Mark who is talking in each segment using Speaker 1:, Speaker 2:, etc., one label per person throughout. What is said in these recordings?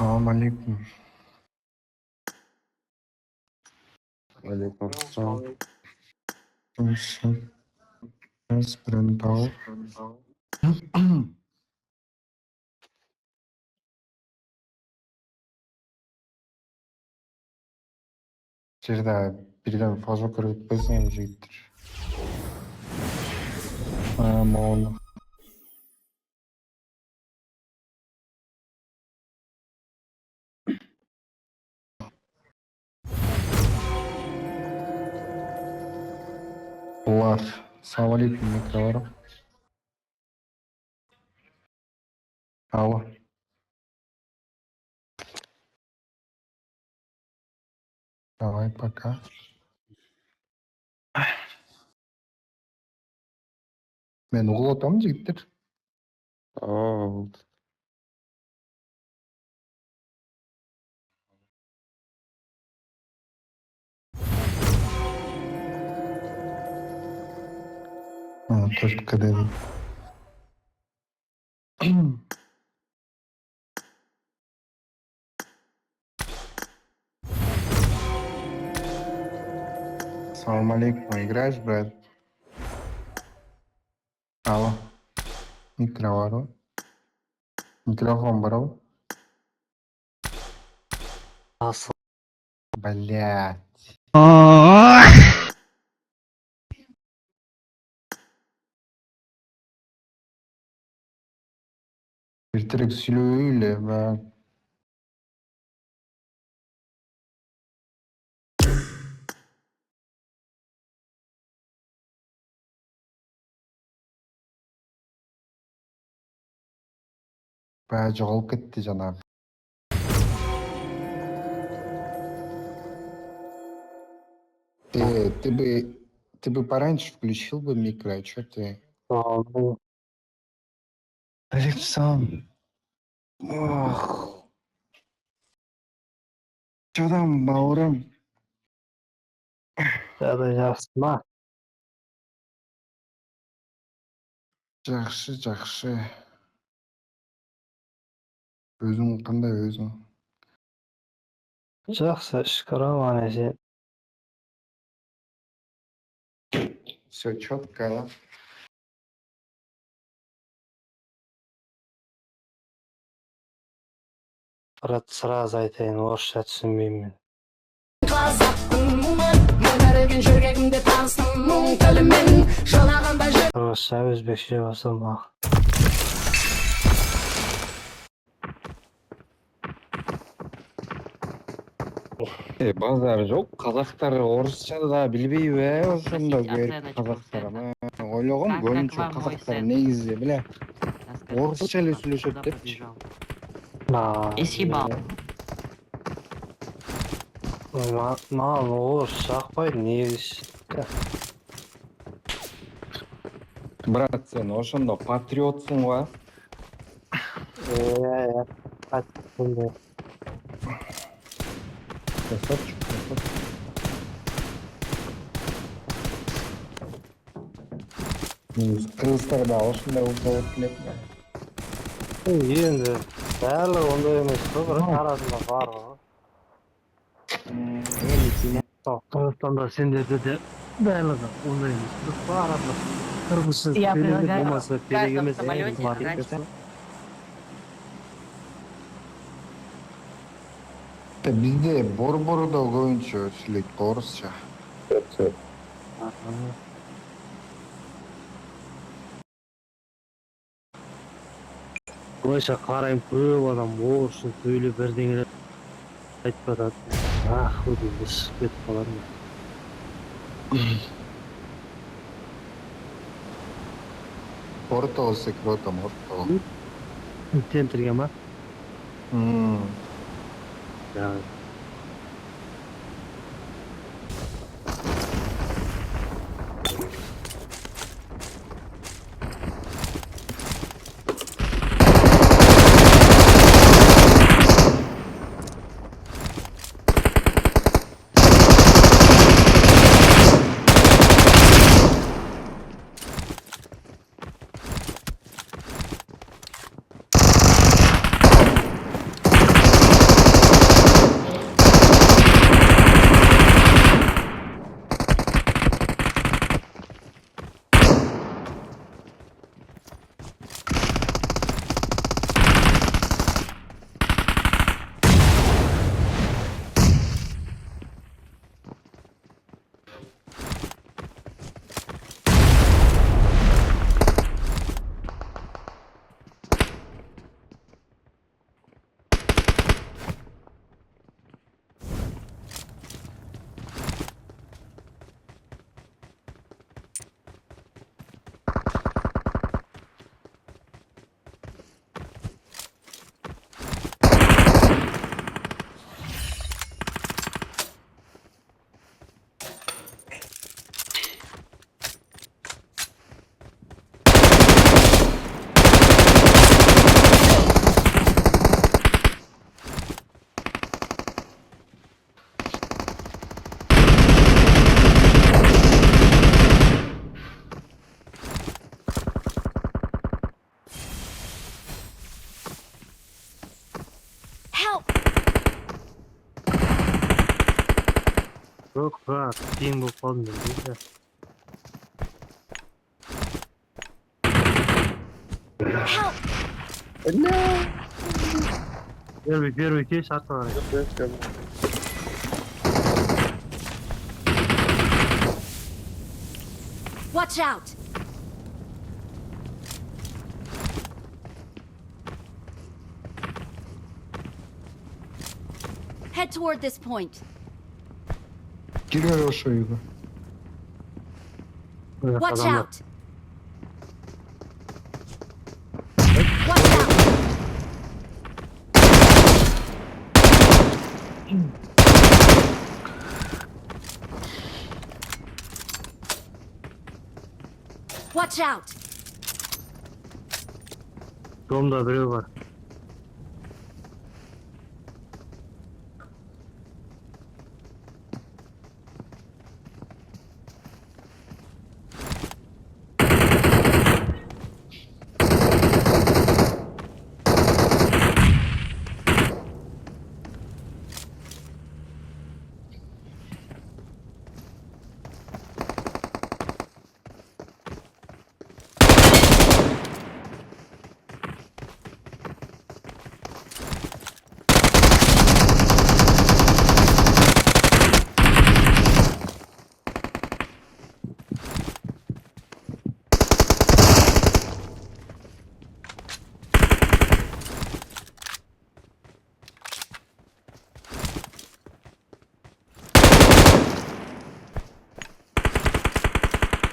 Speaker 1: Assalomu alaykum.
Speaker 2: Alaikum assalom.
Speaker 1: Biz birintoq. Жерде birden fazla kırıp etmezsen жигиттер. Мол. Bular. Assalomu alaykum, mikrofonum. Алло. Давай, пока. Men uğul otam жигиттер.
Speaker 2: Oldu.
Speaker 1: Төрткө дедим. Assalomu alaykum. Играешь, брат? Алло. Микрофон. Микрофон брал? Блять. Erterek söyle ben. Ben жоғалып кетті жаңағы. Ты бы пораньше включил бы микро, что ты? Александр. Ох. Что там, бауырым?
Speaker 3: Жақсыма.
Speaker 1: Жақсы. Өзің қандай өзің?
Speaker 3: Жақсы, шүкір аман есен.
Speaker 1: Все четко, да?
Speaker 3: Брат, сразу айтайын, орысша түсінбеймін. Орысша, өзбекше болса мақ.
Speaker 2: Базар жоқ. Қазақтар орысша да білбейді, ошондо керек қазақтар. Ойлогом көбүнчө қазақтар негизи биле орусча эле сүйлөшөт депчи.
Speaker 3: Маған орысша ақпайды, негіз.
Speaker 2: Брат, сен ошондо патриотсуң ба?
Speaker 3: Патриот.
Speaker 1: Кыргыздарда ошондой болот элек.
Speaker 3: Енді барлығы ондай емес қой, бірақ арасында бар ғой. Қырғызстанда сендерде де барлығы ондай емес, бірақ арасында қырғызсыз керек болмаса керек емес.
Speaker 1: Бизде борбордо көбүнчө сүйлөйт орусча.
Speaker 3: Былайша қарайым, көп адам орысша сөйлеп бірдеңелер айтып жатады. Өте шығып кетіп қалады.
Speaker 1: Орто секретом, орто.
Speaker 3: Центрге ма? Да. Yok bak, team bu kaldı değil.
Speaker 4: Help!
Speaker 3: Первый кейс атман.
Speaker 4: Watch out! Head toward this point.
Speaker 1: Giriyor o soygu.
Speaker 4: Watch
Speaker 3: Adamlar.
Speaker 4: out! Watch out! Watch out!
Speaker 3: Domda biri var.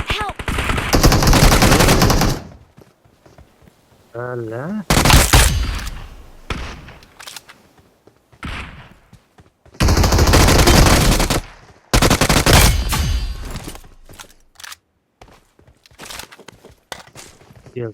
Speaker 4: Help!
Speaker 3: Hala. Gel.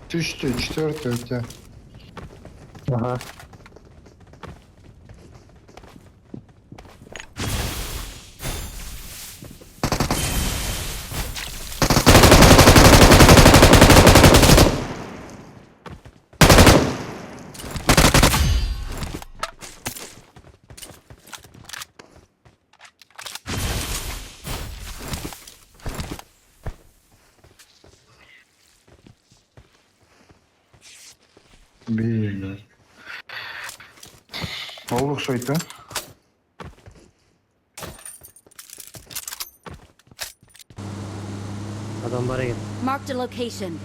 Speaker 1: Düştü. Четвертый у тебя.
Speaker 3: Aha.
Speaker 1: Блин. Oğluk soydu.
Speaker 3: Adamlara gel.
Speaker 4: Marked a location.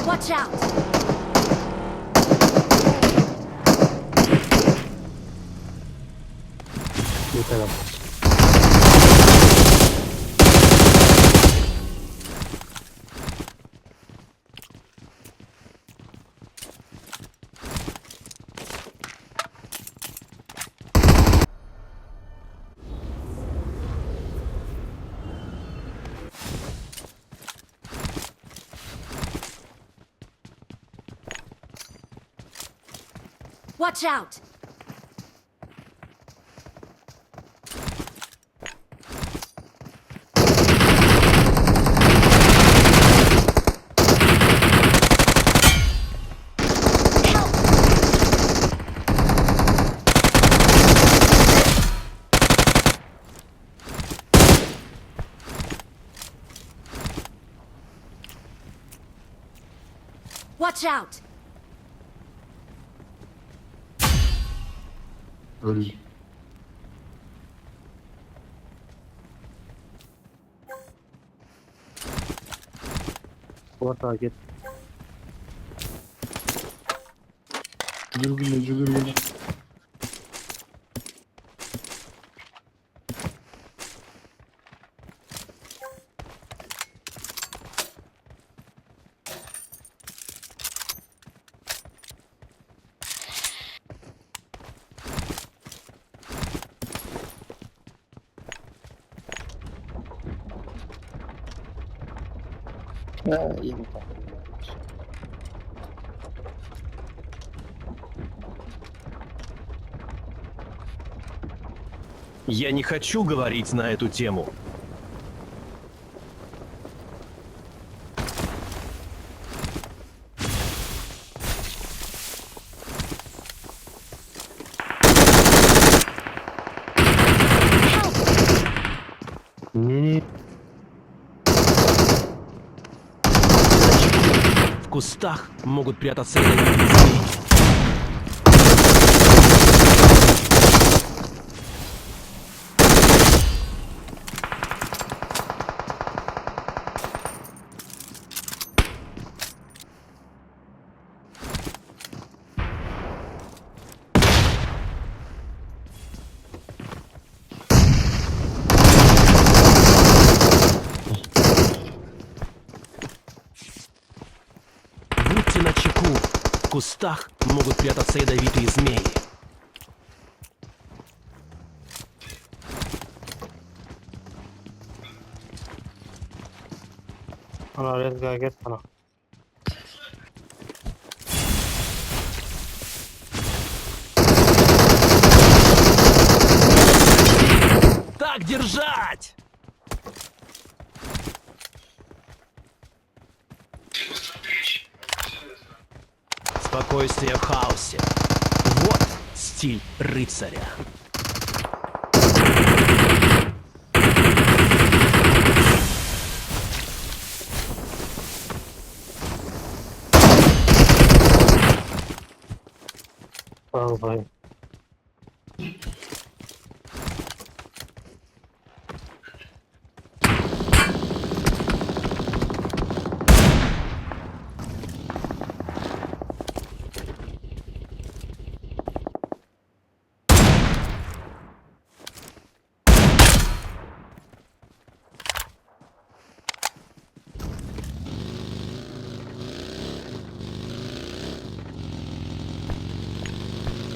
Speaker 4: Watch out!
Speaker 3: Yeter abi.
Speaker 4: Watch out! Watch out!
Speaker 1: Öl.
Speaker 3: Ortağa git.
Speaker 1: Cüdürgüne cüdürgüne.
Speaker 2: Ha, yeni
Speaker 5: Я не хочу говорить на эту тему.
Speaker 3: Не-не.
Speaker 5: В кустах могут прятаться ядовитые змеи. Будьте начеку. В кустах могут прятаться ядовитые змеи.
Speaker 3: Ana rezga git bana.
Speaker 5: Так держать! Спокойствие в хаосе. Вот стиль рыцаря.
Speaker 3: Vallahi.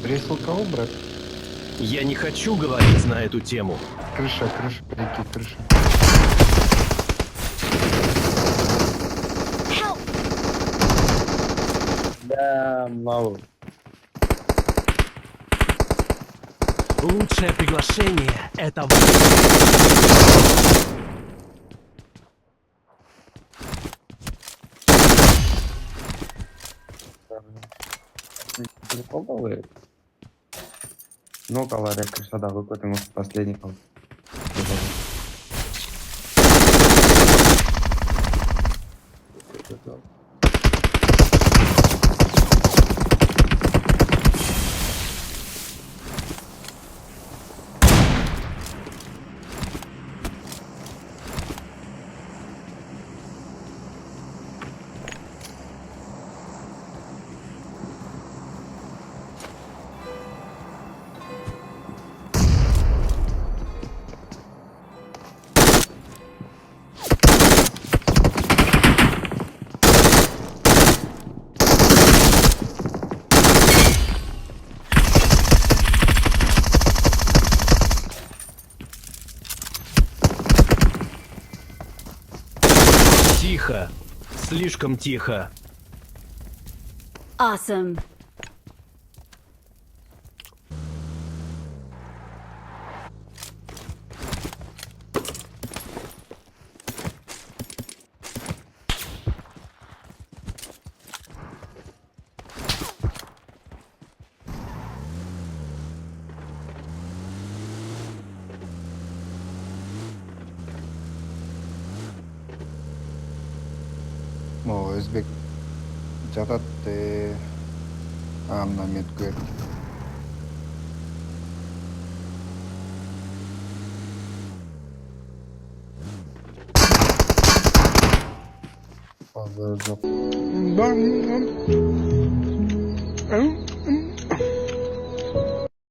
Speaker 1: Пресл кого, брат?
Speaker 5: Я не хочу говорить на эту тему.
Speaker 1: Крыша, крыша, реки, крыша.
Speaker 4: Help!
Speaker 2: Да, мало.
Speaker 5: Лучшее приглашение — это...
Speaker 2: Приколы. Ну, калория крышада выкупим последний кол.
Speaker 5: Тихо. Слишком тихо.
Speaker 4: Awesome.
Speaker 1: Могу өзбек жатат мына мет көрдүм. Базар жок.